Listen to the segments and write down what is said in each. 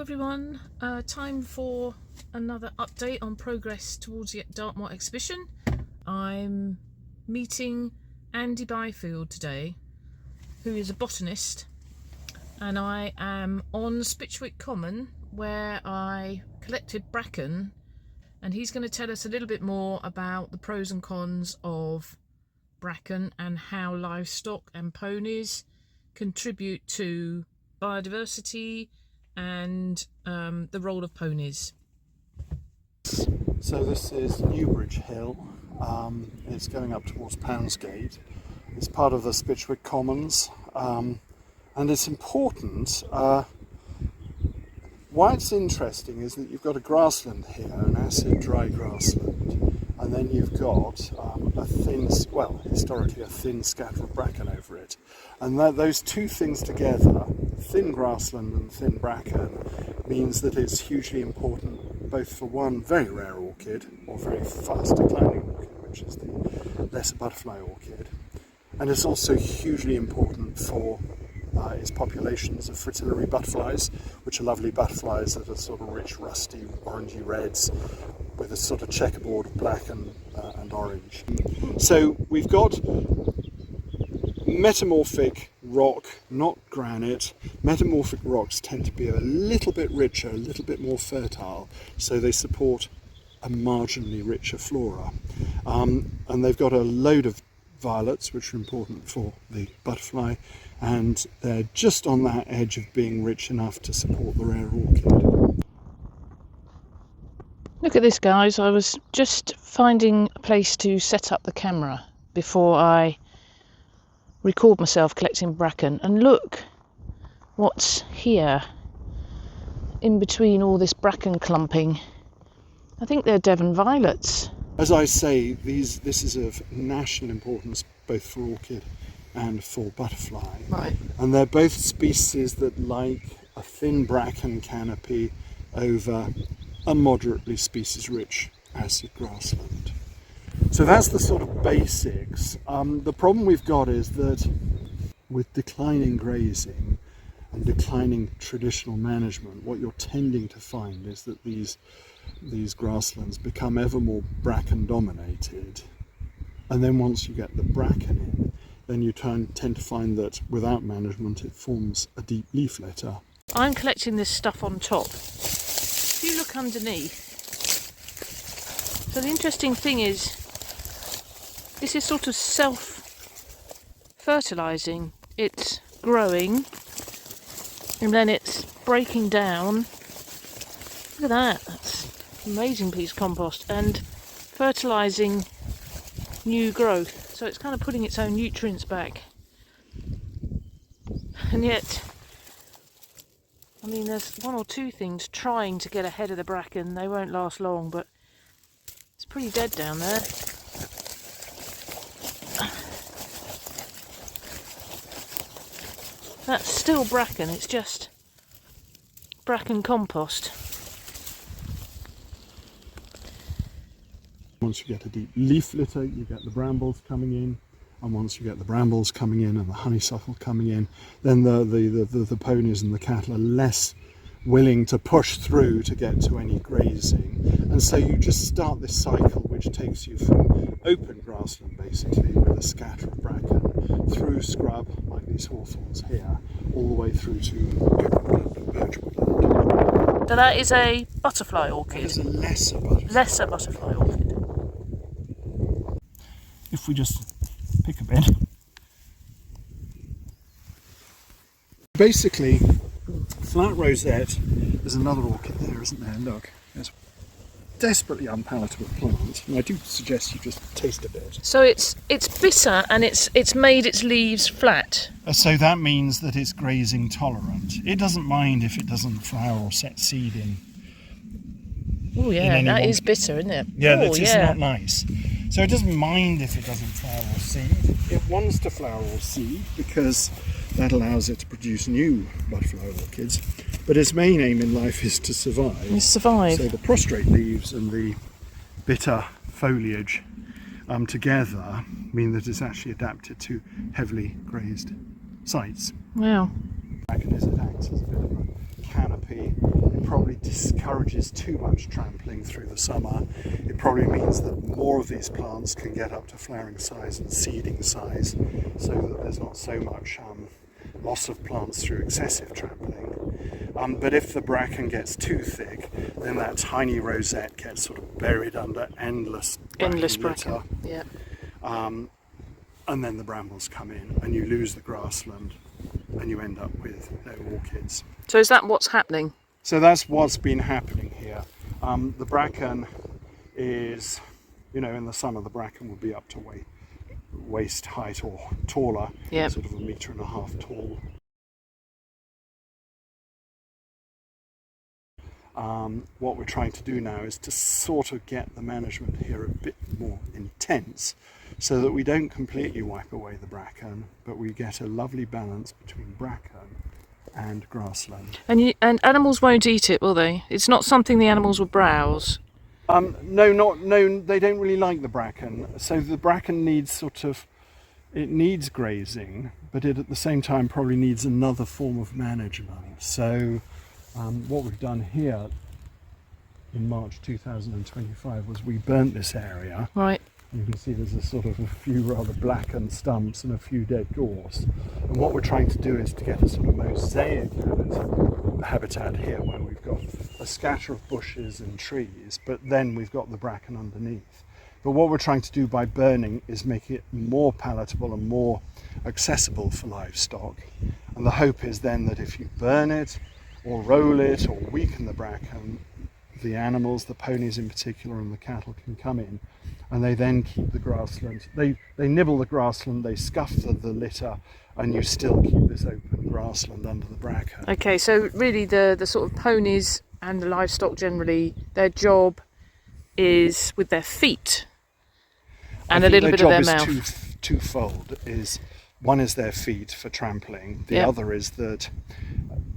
everyone, time for another update on progress towards the Dartmoor Exhibition. I'm meeting Andy Byfield today, who is a botanist, and I am on Spitchwick Common where I collected bracken, and he's going to tell us a little bit more about the pros and cons of bracken and how livestock and ponies contribute to biodiversity and the role of ponies. So this is Newbridge Hill. It's going up towards Poundsgate. It's part of the Spitchwick Commons, and it's important. Why it's interesting is that you've got a grassland here, an acid dry grassland, and then you've got historically a thin scatter of bracken over it. And those two things together, thin grassland and thin bracken, means that it's hugely important both for one very rare orchid, or very fast declining orchid, which is the lesser butterfly orchid, and it's also hugely important for its populations of fritillary butterflies, which are lovely butterflies that are sort of rich, rusty, orangey reds with a sort of checkerboard of black and orange. So we've got metamorphic rock, not granite. Metamorphic rocks tend to be a little bit richer, a little bit more fertile, so they support a marginally richer flora. And they've got a load of violets, which are important for the butterfly, and they're just on that edge of being rich enough to support the rare orchid. Look at this, guys. I was just finding a place to set up the camera before I record myself collecting bracken, and look what's here in between all this bracken clumping. I think they're Devon violets. As I say, this is of national importance both for orchid and for butterfly. Right. And they're both species that like a thin bracken canopy over a moderately species-rich acid grassland. So that's the sort of basics. The problem we've got is that with declining grazing and declining traditional management, what you're tending to find is that these grasslands become ever more bracken dominated, and then once you get the bracken in, then you tend to find that without management it forms a deep leaf litter. I'm collecting this stuff on top. If you look underneath, so the interesting thing is this is sort of self-fertilising. It's growing and then it's breaking down. Look at that, that's an amazing piece of compost, and fertilising new growth. So it's kind of putting its own nutrients back. And yet, I mean, there's one or two things trying to get ahead of the bracken. They won't last long, but it's pretty dead down there. That's still bracken, it's just bracken compost. Once you get a deep leaf litter, you get the brambles coming in, and once you get the brambles coming in and the honeysuckle coming in, then the ponies and the cattle are less willing to push through to get to any grazing, and so you just start this cycle which takes you from open grassland basically with a scatter of bracken through scrub like these hawthorns here, all the way through to birch woodland. So that is a butterfly orchid. That is a lesser butterfly. Lesser butterfly orchid. If we just pick a bit. Basically, flat rosette, there's another orchid there, isn't there? Look, it's a desperately unpalatable plant, and I do suggest you just taste a bit. So it's bitter, and it's made its leaves flat. So that means that it's grazing tolerant. It doesn't mind if it doesn't flower or set seed in. Oh yeah, that is bitter, isn't it? Yeah, oh, that is not nice. So it doesn't mind if it doesn't flower or seed. It wants to flower or seed because that allows it to produce new butterfly orchids. But its main aim in life is to survive. Survive. So the prostrate leaves and the bitter foliage together mean that it's actually adapted to heavily grazed sites. Wow. Bracken is, it acts as a bit of a canopy. It encourages too much trampling through the summer. It probably means that more of these plants can get up to flowering size and seeding size, so that there's not so much loss of plants through excessive trampling. But if the bracken gets too thick, then that tiny rosette gets sort of buried under endless bracken. Yeah. And then the brambles come in and you lose the grassland and you end up with no orchids. So is that what's happening? So that's what's been happening here. The bracken is, in the summer the bracken will be up to waist height or taller, yep. Sort of 1.5 meters tall. What we're trying to do now is to sort of get the management here a bit more intense, so that we don't completely wipe away the bracken, but we get a lovely balance between bracken and grassland. And animals won't eat it, will they? It's not something the animals will browse. No, they don't really like the bracken. So the bracken needs it needs grazing, but it at the same time probably needs another form of management. So what we've done here in March 2025 was we burnt this area. Right. You can see there's a few rather blackened stumps and a few dead gorse. And what we're trying to do is to get a sort of mosaic habitat here, where we've got a scatter of bushes and trees, but then we've got the bracken underneath. But what we're trying to do by burning is make it more palatable and more accessible for livestock. And the hope is then that if you burn it, or roll it, or weaken the bracken, the animals, the ponies in particular, and the cattle can come in, and they then keep the grassland. They nibble the grassland, they scuff the litter, and you still keep this open grassland under the bracken. Okay, so really the sort of ponies and the livestock generally, their job is with their feet and a little bit of their mouth. Their job is twofold. One is their feet for trampling. The other is that,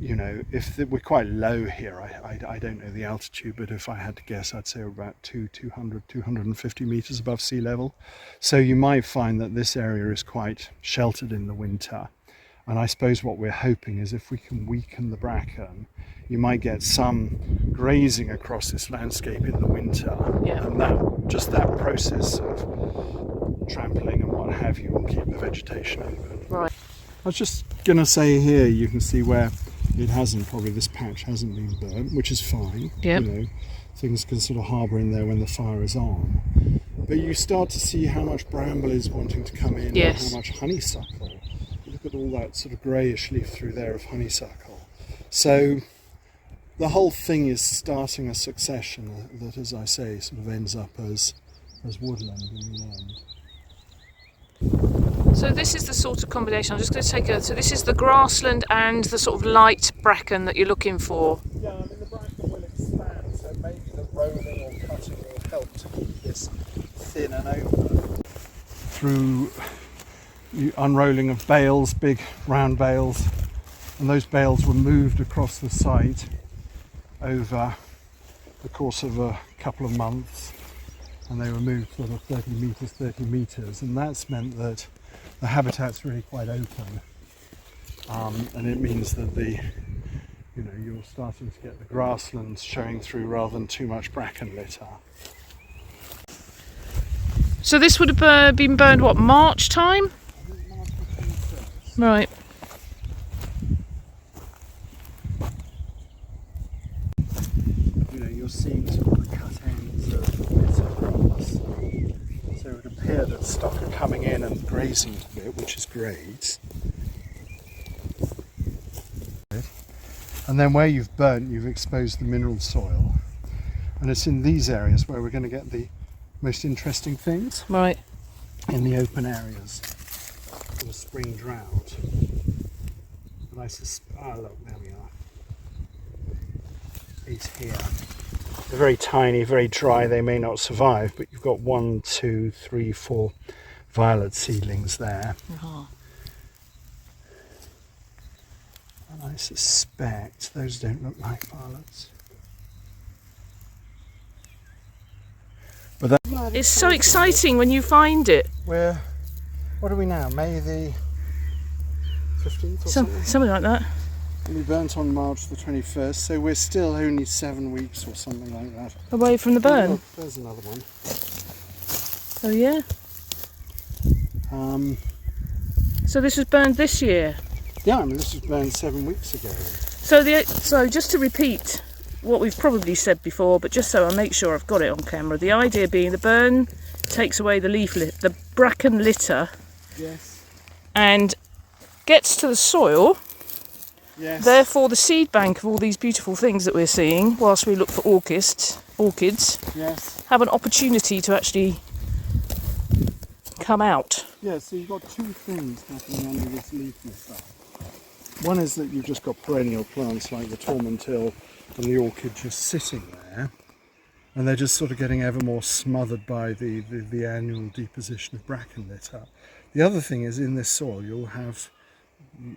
if we're quite low here, I don't know the altitude, but if I had to guess, I'd say we're about 250 meters above sea level. So you might find that this area is quite sheltered in the winter. And I suppose what we're hoping is if we can weaken the bracken, you might get some grazing across this landscape in the winter. Yeah. And that process of trampling and what have you will keep the vegetation open. Right. I was just going to say here, you can see where this patch hasn't been burnt, which is fine. Yep. Things can sort of harbour in there when the fire is on. But you start to see how much bramble is wanting to come in, yes. and how much honeysuckle. Look at all that sort of greyish leaf through there of honeysuckle. So the whole thing is starting a succession that, as I say, sort of ends up as woodland in the end. So this is the sort of combination. I'm just going to take so this is the grassland and the sort of light bracken that you're looking for. Yeah, the bracken will expand, so maybe the rolling or cutting will help to keep this thin and open. Through unrolling of bales, big round bales, and those bales were moved across the site over the course of a couple of months, and they were moved sort of 30 metres, and that's meant that the habitat's really quite open, and it means that you're starting to get the grasslands showing through rather than too much bracken litter. So this would have been burned, what, March time? Right. You're seeing sort of the cut ends of bits of grass. So it would appear that stock are coming in and grazing a bit, which is great. And then where you've burnt, you've exposed the mineral soil. And it's in these areas where we're going to get the most interesting things. Right. In the open areas for the spring drought. But I suspect, look, there we are. It's here. They're very tiny, very dry, they may not survive, but you've got 1, 2, 3, 4 violet seedlings there. Uh-huh. And I suspect those don't look like violets. But that, it's so exciting when you find it. What are we now? May the 15th or something? Something like that. And we burnt on March the 21st, so we're still only 7 weeks or something like that. Away from the burn? Look, there's another one. Oh yeah? So this was burned this year? Yeah, I mean this was burned 7 weeks ago. So just to repeat what we've probably said before, but just so I make sure I've got it on camera, the idea being the burn takes away the bracken litter. Yes. And gets to the soil. Yes. Therefore the seed bank of all these beautiful things that we're seeing whilst we look for orchids, yes, have an opportunity to actually come out. Yeah, so you've got two things happening under this leaf litter. One is that you've just got perennial plants like the tormentil and the orchid just sitting there, and they're just sort of getting ever more smothered by the annual deposition of bracken litter. The other thing is, in this soil you'll have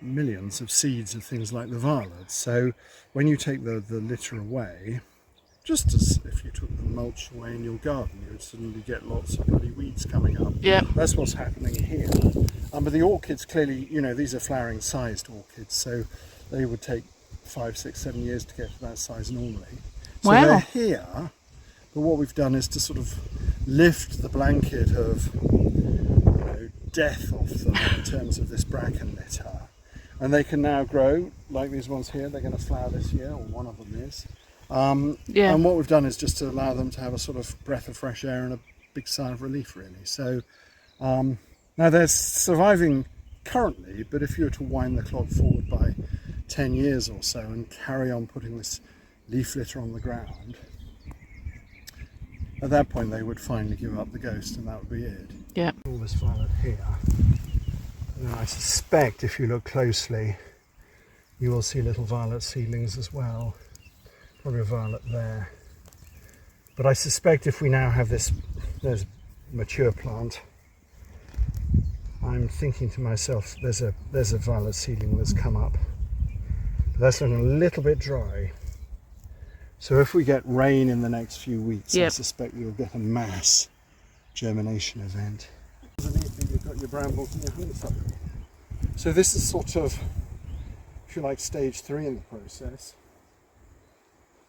millions of seeds of things like the violets. So when you take the litter away, just as if you took the mulch away in your garden, you'd suddenly get lots of bloody weeds coming up. Yeah. That's what's happening here. But the orchids clearly, you know, these are flowering sized orchids, so they would take 5, 6, 7 years to get to that size normally. So wow. They're here, but what we've done is to sort of lift the blanket of death off them in terms of this bracken litter. And they can now grow, like these ones here. They're going to flower this year, or one of them is. And what we've done is just to allow them to have a sort of breath of fresh air and a big sigh of relief, really. So now they're surviving currently, but if you were to wind the clock forward by 10 years or so and carry on putting this leaf litter on the ground, at that point they would finally give up the ghost, and that would be it. Yeah. All this violet here. And I suspect if you look closely, you will see little violet seedlings as well. Probably a violet there. But I suspect if we now have this, there's a mature plant, I'm thinking to myself, there's a violet seedling that's come up. But that's looking a little bit dry. So if we get rain in the next few weeks, I suspect you'll get a mass germination event. Underneath it, you've got your brambles and your honeysuckle. So this is sort of, if you like, stage 3 in the process.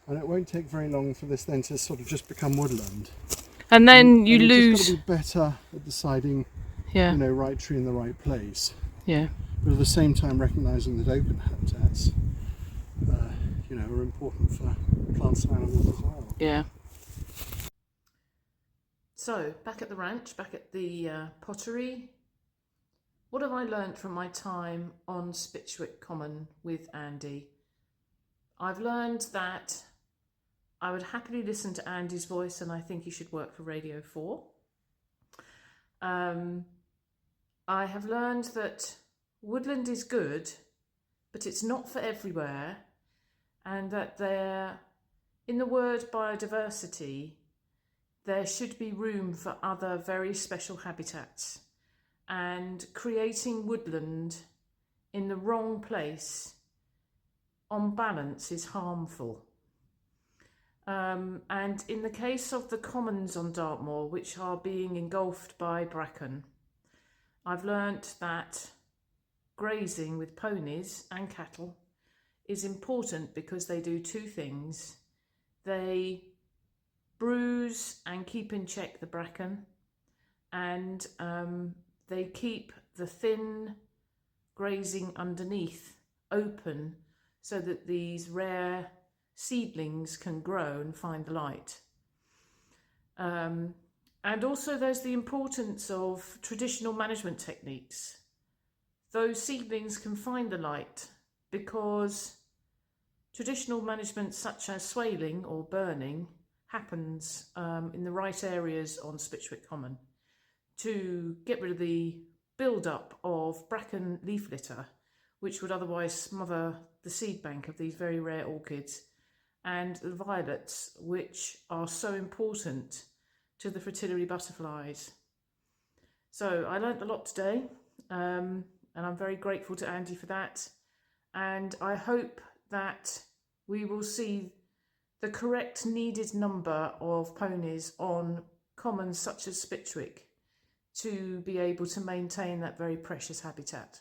And it won't take very long for this then to sort of just become woodland. And then you and lose. Just got to be better at deciding, right tree in the right place. Yeah. But at the same time, recognising that open habitats, are important for plants and animals as well. Yeah. So back at the ranch, back at the pottery. What have I learnt from my time on Spitchwick Common with Andy? I've learned that I would happily listen to Andy's voice, and I think he should work for Radio 4. I have learned that woodland is good, but it's not for everywhere, and that in the word biodiversity, there should be room for other very special habitats, and creating woodland in the wrong place on balance is harmful. And in the case of the commons on Dartmoor, which are being engulfed by bracken, I've learnt that grazing with ponies and cattle is important because they do two things. They bruise and keep in check the bracken, and they keep the thin grazing underneath open so that these rare seedlings can grow and find the light. And also there's the importance of traditional management techniques. Those seedlings can find the light because traditional management such as swaling or burning happens in the right areas on Spitchwick Common to get rid of the build-up of bracken leaf litter, which would otherwise smother the seed bank of these very rare orchids, and the violets, which are so important to the fritillary butterflies. So I learnt a lot today, and I'm very grateful to Andy for that. And I hope that we will see the correct needed number of ponies on commons such as Spitchwick to be able to maintain that very precious habitat.